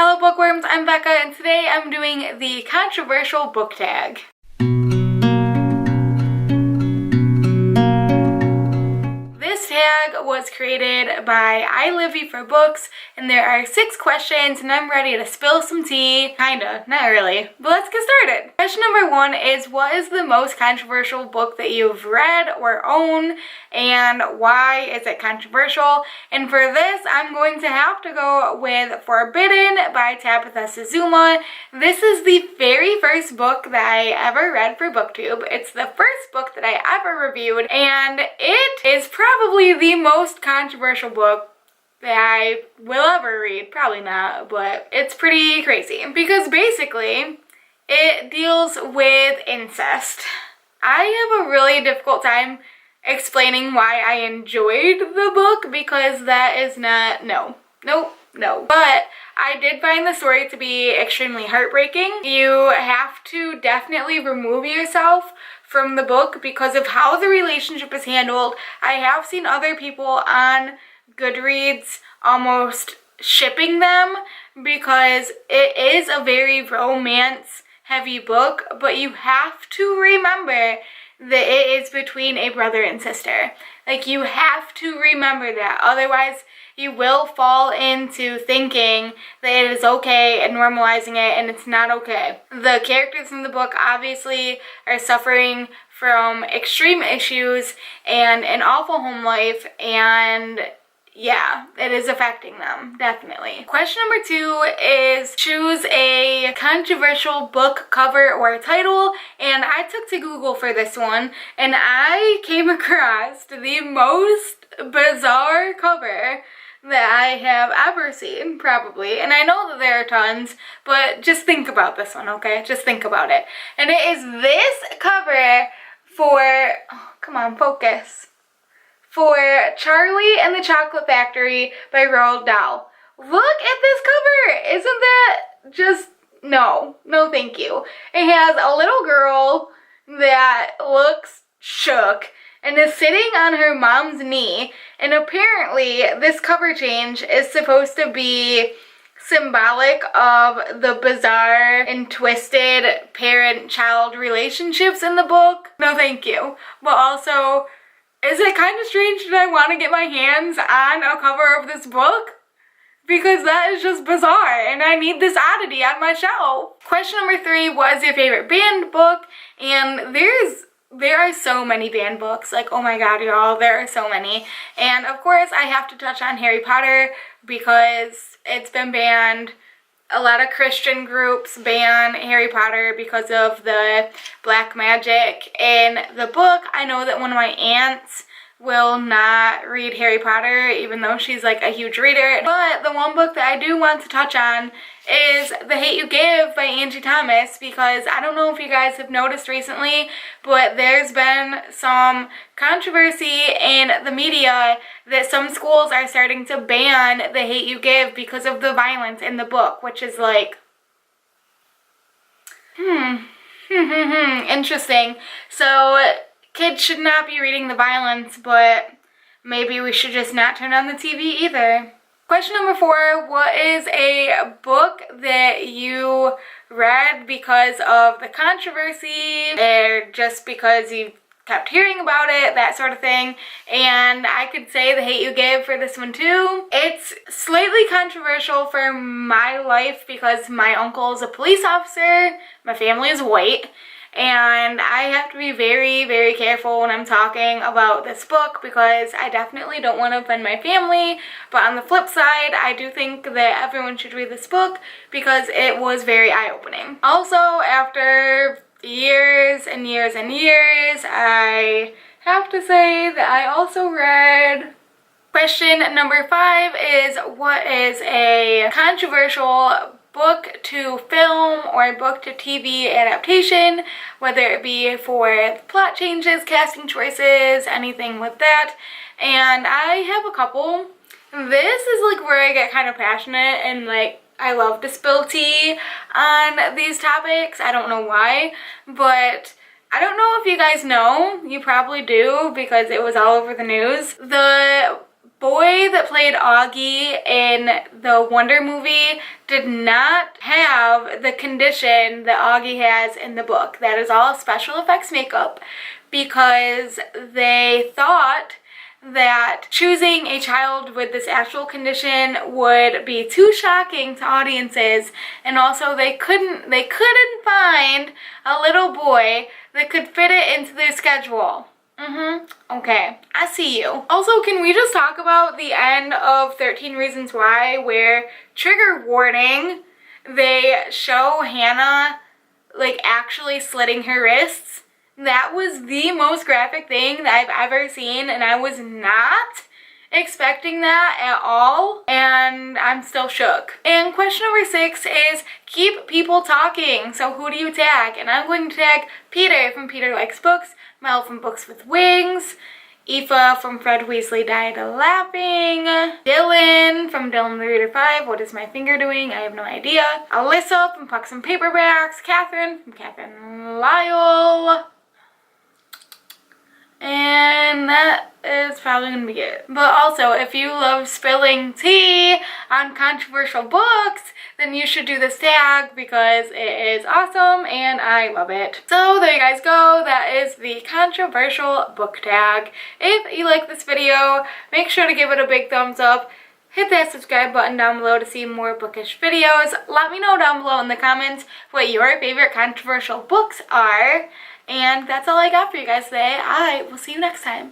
Hello bookworms, I'm Becca and today I'm doing the controversial book tag. This tag was created by iLivy for Books, and there are 6 questions and I'm ready to spill some tea. Kinda, not really, but let's get started. Question number 1 is, what is the most controversial book that you've read or own, and why is it controversial? And for this, I'm going to have to go with Forbidden by Tabitha Suzuma. This is the very first book that I ever read for BookTube. It's the first book that I ever reviewed, and it is probably the most controversial book that I will ever read. Probably not, but it's pretty crazy because basically it deals with incest. I have a really difficult time explaining why I enjoyed the book because that is not, no. But I did find the story to be extremely heartbreaking. You have to definitely remove yourself from the book because of how the relationship is handled. I have seen other people on Goodreads almost shipping them because it is a very romance heavy book, but you have to remember that it is between a brother and sister. Like, you have to remember that, otherwise you will fall into thinking that it is okay and normalizing it, and it's not okay. The characters in the book obviously are suffering from extreme issues and an awful home life, and yeah, it is affecting them, definitely. Question number 2 is choose a controversial book cover or title, and I took to Google for this one, and I came across the most bizarre cover that I have ever seen, probably. And I know that there are tons, but just think about this one, okay? Just think about it. And it is this cover for, oh, come on, focus. For Charlie and the Chocolate Factory by Roald Dahl. Look at this cover! Isn't that just, no thank you. It has a little girl that looks shook and is sitting on her mom's knee, and apparently this cover change is supposed to be symbolic of the bizarre and twisted parent-child relationships in the book. No thank you. But also, is it kind of strange that I want to get my hands on a cover of this book? Because that is just bizarre and I need this oddity on my shelf. Question number 3 was your favorite banned book, and there are so many banned books. Like, oh my god, y'all, there are so many. And of course I have to touch on Harry Potter because it's been banned. A lot of Christian groups ban Harry Potter because of the black magic in the book. I know that one of my aunts will not read Harry Potter even though she's like a huge reader. But the one book that I do want to touch on is The Hate You Give by Angie Thomas, because I don't know if you guys have noticed recently, but there's been some controversy in the media that some schools are starting to ban The Hate You Give because of the violence in the book, which is like, interesting. So kids should not be reading the violence, but maybe we should just not turn on the TV either. Question number 4, what is a book that you read because of the controversy or just because you kept hearing about it, that sort of thing? And I could say The Hate You Give for this one too. It's slightly controversial for my life because my uncle is a police officer, my family is white, and I have to be very, very careful when I'm talking about this book because I definitely don't want to offend my family. But on the flip side, I do think that everyone should read this book because it was very eye-opening. Also, after years and years and years, I have to say that I also read. Question number 5 is, what is a controversial book to film or book to TV adaptation, whether it be for plot changes, casting choices, anything with that? And I have a couple. This is like where I get kind of passionate and like I love to spill tea on these topics. I don't know why, but I don't know if you guys know. You probably do because it was all over the news. The boy that played Augie in the Wonder movie did not have the condition that Augie has in the book. That is all special effects makeup, because they thought that choosing a child with this actual condition would be too shocking to audiences, and also they couldn't find a little boy that could fit it into their schedule. Okay, I see you. Also, can we just talk about the end of 13 Reasons Why, where, trigger warning, they show Hannah like actually slitting her wrists? That was the most graphic thing that I've ever seen, and I was not expecting that at all, and I'm still shook. And question number 6 is keep people talking. So who do you tag? And I'm going to tag Peter from Peterlikesbooks, Mel from Bookswithwings, Aoife from Fred Weasley Died Laughing, Dylan from Dylan the Reader 5, What Is My Finger Doing? I have no idea, Alyssa from Pucksandpaperbacks, Catherine from Katherine Lyle, and that is probably going to be it. But also, if you love spilling tea on controversial books, then you should do this tag because it is awesome and I love it. So there you guys go. That is the controversial book tag. If you like this video, make sure to give it a big thumbs up. Hit that subscribe button down below to see more bookish videos. Let me know down below in the comments what your favorite controversial books are. And that's all I got for you guys today. I will see you next time.